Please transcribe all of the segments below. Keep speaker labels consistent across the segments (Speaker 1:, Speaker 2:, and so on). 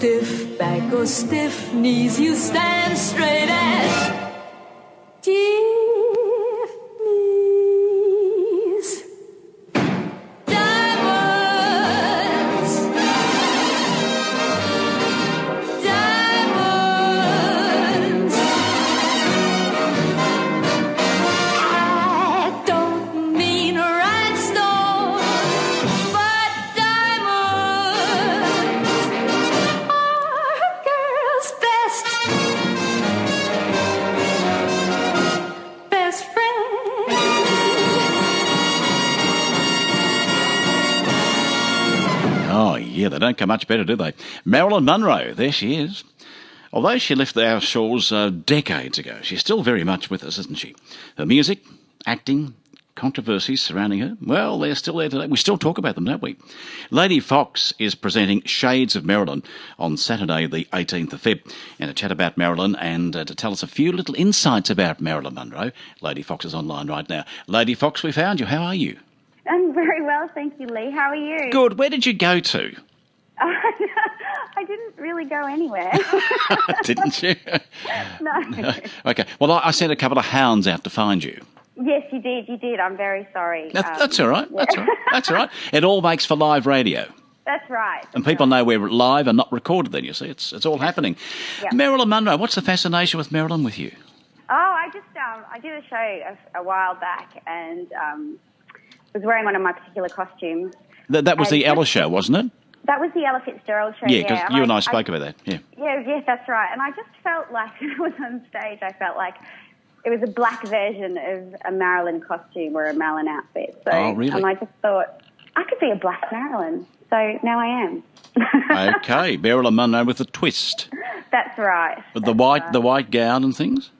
Speaker 1: stiff back or stiff knees, you stand straight as stiff knees. Diamonds, diamonds. I don't mean rhinestones, but diamonds are a girl's best friend.
Speaker 2: Oh, yeah, they don't come much better, do they? Marilyn Monroe, there she is. Although she left our shores decades ago, she's still very much with us, isn't she? Her music, acting, controversies surrounding her, well, they're still there today. We still talk about them, don't we? Lady Fox is presenting Shades of Marilyn on Saturday the 18th of Feb. And to chat about Marilyn and to tell us a few little insights about Marilyn Monroe, Lady Fox is online right now. Lady Fox, we found you. How are you?
Speaker 3: I'm very well, thank you, Leigh. How are you?
Speaker 2: Good. Where did you go to?
Speaker 3: I didn't really go anywhere.
Speaker 2: Didn't you?
Speaker 3: No.
Speaker 2: Okay. Well, I sent a couple of hounds out to find you.
Speaker 3: Yes, you did. I'm very sorry.
Speaker 2: That's all right.
Speaker 3: Yeah.
Speaker 2: That's all right. That's all right. It all makes for live radio.
Speaker 3: That's right.
Speaker 2: And people know we're live and not recorded then, you see. It's all happening.
Speaker 3: Yep.
Speaker 2: Marilyn Monroe, what's the fascination with Marilyn with you?
Speaker 3: Oh, I did a show a while back and was wearing one of my particular costumes.
Speaker 2: That was the Ella show, wasn't it?
Speaker 3: That was the Ella Fitzgerald show,
Speaker 2: Yeah, because you and I spoke about that, yeah.
Speaker 3: Yeah, that's right. And I just felt like when I was on stage, I felt like it was a black version of a Marilyn costume or a Marilyn outfit. So,
Speaker 2: oh, really?
Speaker 3: And I just thought, I could be a black Marilyn. So now I am.
Speaker 2: Okay, Marilyn Monroe with a twist.
Speaker 3: That's right.
Speaker 2: With the white gown and things?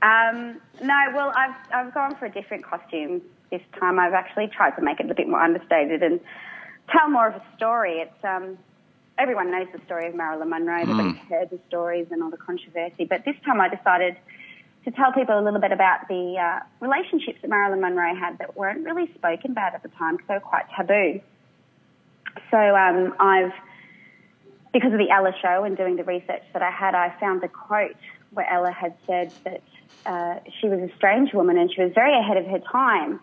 Speaker 3: No, well, I've gone for a different costume this time. I've actually tried to make it a bit more understated and tell more of a story. It's everyone knows the story of Marilyn Monroe. Everybody's heard the stories and all the controversy. But this time I decided to tell people a little bit about the relationships that Marilyn Monroe had that weren't really spoken about at the time because they were quite taboo. So because of the Ella show and doing the research that I had, I found the quote where Ella had said that she was a strange woman and she was very ahead of her time.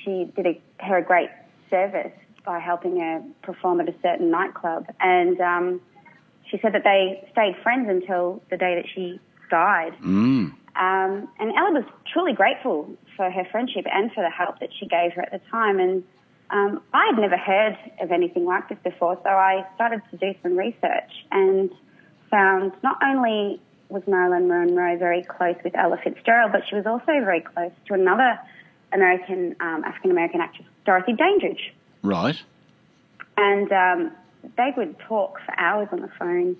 Speaker 3: She did her a great service by helping her perform at a certain nightclub. And she said that they stayed friends until the day that she died. And Ella was truly grateful for her friendship and for the help that she gave her at the time. And I had never heard of anything like this before, so I started to do some research and found not only was Marilyn Monroe very close with Ella Fitzgerald, but she was also very close to another African-American actress, Dorothy Dandridge.
Speaker 2: Right.
Speaker 3: And they would talk for hours on the phone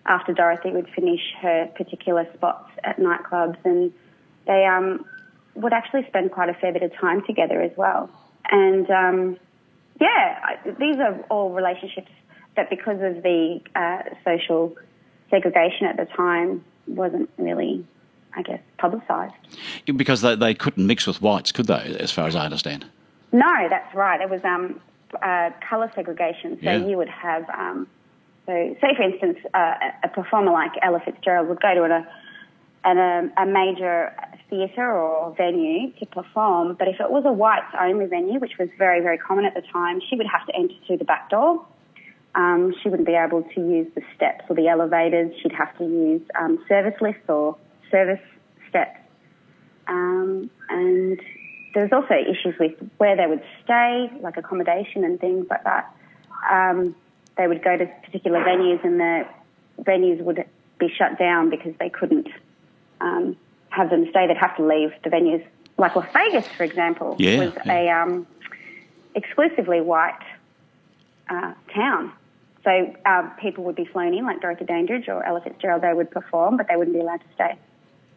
Speaker 3: after Dorothy would finish her particular spots at nightclubs, and they would actually spend quite a fair bit of time together as well. And, these are all relationships that because of the social segregation at the time wasn't really, I guess, publicised.
Speaker 2: Because they couldn't mix with whites, could they, as far as I understand?
Speaker 3: No, that's right. It was colour segregation. So you would have, say for instance, a performer like Ella Fitzgerald would go to a major theatre or venue to perform, but if it was a whites-only venue, which was very, very common at the time, she would have to enter through the back door. She wouldn't be able to use the steps or the elevators. She'd have to use service lifts or service steps. And there's also issues with where they would stay, like accommodation and things like that. They would go to particular venues and the venues would be shut down because they couldn't have them stay. They'd have to leave the venues. Like Las Vegas, for example, was a exclusively white town. So people would be flown in, like Dorothy Dandridge or Ella Fitzgerald, they would perform, but they wouldn't be allowed to stay.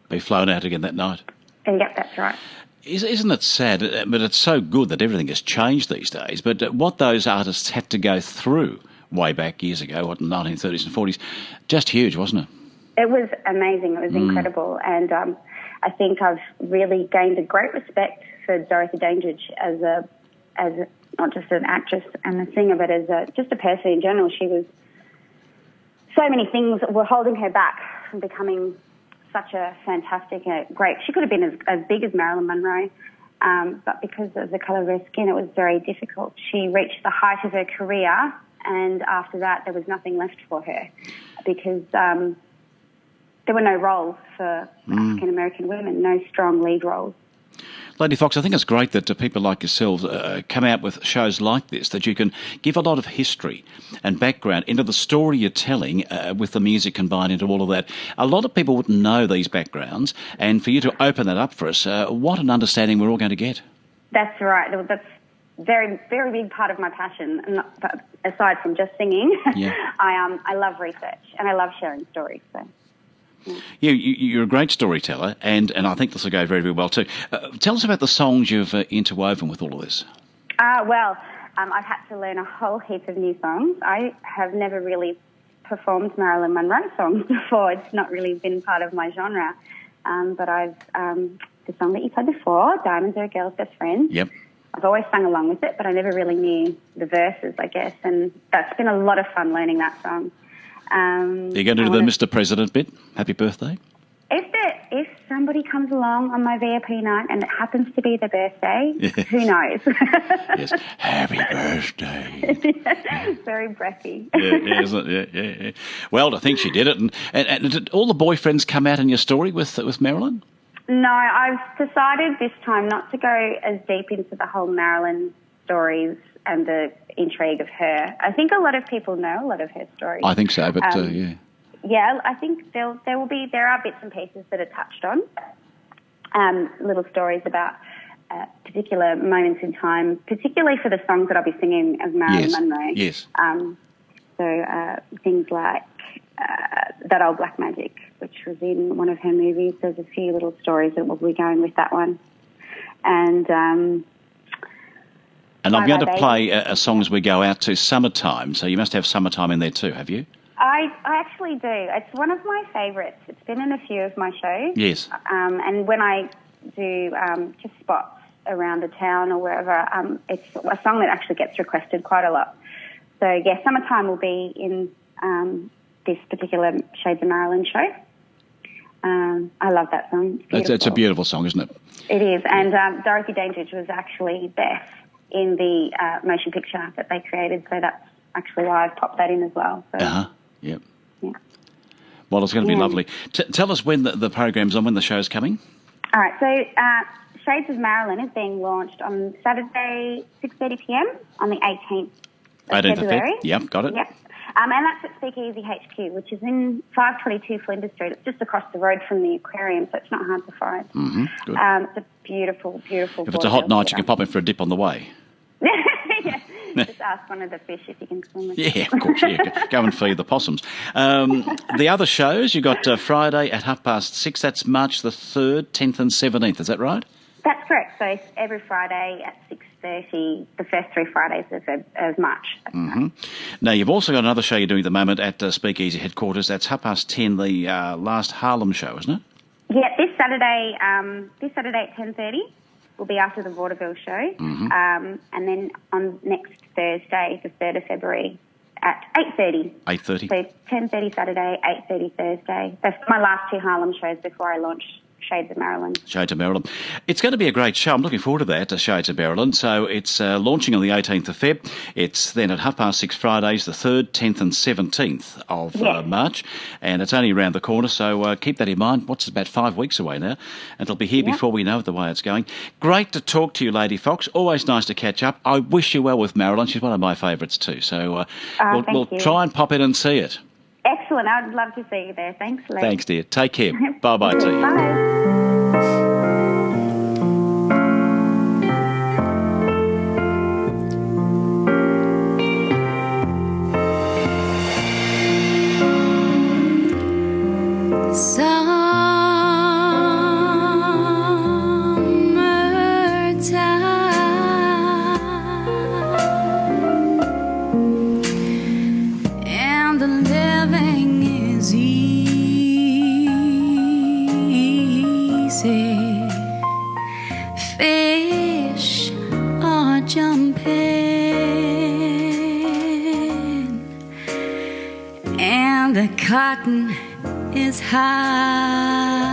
Speaker 2: Be flown out again that night.
Speaker 3: Yep, that's right.
Speaker 2: Isn't it sad? But it's so good that everything has changed these days. But what those artists had to go through way back years ago, what, in the 1930s and 40s, just huge, wasn't it?
Speaker 3: It was amazing. It was incredible. And I think I've really gained a great respect for Dorothy Dandridge as not just an actress and a singer, but as just a person in general. She was so many things were holding her back from becoming such a fantastic, great. She could have been as big as Marilyn Monroe, but because of the colour of her skin, it was very difficult. She reached the height of her career, and after that, there was nothing left for her because there were no roles for African American women, no strong lead roles.
Speaker 2: Lady Fox, I think it's great that people like yourselves come out with shows like this, that you can give a lot of history and background into the story you're telling with the music combined into all of that. A lot of people wouldn't know these backgrounds, and for you to open that up for us, what an understanding we're all going to get. That's
Speaker 3: right. That's very, very big part of my passion. But aside from just singing, I love research and I love sharing stories. So.
Speaker 2: Yeah, you're a great storyteller, and I think this will go very, very well too. Tell us about the songs you've interwoven with all of this.
Speaker 3: I've had to learn a whole heap of new songs. I have never really performed Marilyn Monroe songs before. It's not really been part of my genre. But I've the song that you played before, Diamonds Are a Girl's Best Friend.
Speaker 2: Yep.
Speaker 3: I've always sung along with it, but I never really knew the verses, I guess, and that's been a lot of fun learning that song.
Speaker 2: You're going to do the Mr. President bit? Happy birthday?
Speaker 3: If somebody comes along on my VIP night and it happens to be their birthday, who knows?
Speaker 2: Yes, happy birthday.
Speaker 3: Very breathy.
Speaker 2: Yeah, isn't it? Yeah. Well, I think she did it. And did all the boyfriends come out in your story with Marilyn?
Speaker 3: No, I've decided this time not to go as deep into the whole Marilyn stories and the intrigue of her. I think a lot of people know a lot of her stories.
Speaker 2: I think so, but yeah.
Speaker 3: Yeah, I think there are bits and pieces that are touched on, little stories about particular moments in time, particularly for the songs that I'll be singing as Marilyn Monroe.
Speaker 2: Yes.
Speaker 3: So things like That Old Black Magic, which was in one of her movies. There's a few little stories that will be going with that one. And
Speaker 2: I'm going to play a song as we go out to Summertime, so you must have Summertime in there too, have you?
Speaker 3: I actually do. It's one of my favourites. It's been in a few of my shows.
Speaker 2: Yes.
Speaker 3: And when I do just spots around the town or wherever, it's a song that actually gets requested quite a lot. So, yeah, Summertime will be in this particular Shades of Marilyn show. I love that song.
Speaker 2: It's a beautiful song, isn't it?
Speaker 3: It is. And Dorothy Dandridge was actually Beth in the motion picture that they created, so that's actually why I've popped that in as well. So.
Speaker 2: Yep.
Speaker 3: Yeah.
Speaker 2: Well, it's going to be lovely. Tell us when the program's on, when the show's coming.
Speaker 3: All right, so Shades of Marilyn is being launched on Saturday, 6:30 p.m. on the 18th of February.
Speaker 2: Yep, got it.
Speaker 3: Yep. And that's at Speakeasy HQ, which is in 522 Flinders Street. It's just across the road from the aquarium, so it's not hard to find.
Speaker 2: Mm-hmm. Good.
Speaker 3: It's a beautiful, beautiful.
Speaker 2: If it's a hot night, you can pop in for a dip on the way.
Speaker 3: Yeah. Just ask one of the fish if you can swim with
Speaker 2: Yeah, of course. Yeah, go and feed the possums. The other shows, you got Friday at 6:30. That's March the 3rd, 10th and 17th. Is that right?
Speaker 3: That's correct. So every Friday at 6:30, the first 3 Fridays of March.
Speaker 2: Mm-hmm. Now, you've also got another show you're doing at the moment at Speakeasy headquarters. That's 10:30, the last Harlem show, isn't it?
Speaker 3: Yeah, this Saturday at 10:30 will be after the Vaudeville show.
Speaker 2: Mm-hmm.
Speaker 3: And then on next Thursday, the 3rd of February, at 8:30.
Speaker 2: 8:30.
Speaker 3: So 10:30 Saturday, 8:30 Thursday. That's my last 2 Harlem shows before I launch Shades of Marilyn.
Speaker 2: Shades of Marilyn. It's going to be a great show. I'm looking forward to that, Shades of Marilyn. So it's launching on the 18th of Feb. It's then at 6:30 Fridays, the 3rd, 10th and 17th of March. And it's only around the corner, so keep that in mind. What's about 5 weeks away now? And it'll be here before we know it, the way it's going. Great to talk to you, Lady Fox. Always nice to catch up. I wish you well with Marilyn. She's one of my favourites too. So we'll try and pop in and see it.
Speaker 3: Excellent. I'd love to see you there. Thanks, Leigh.
Speaker 2: Thanks, dear. Take care. Bye-bye to you.
Speaker 3: Bye.
Speaker 1: Fish are jumping and the curtain is high.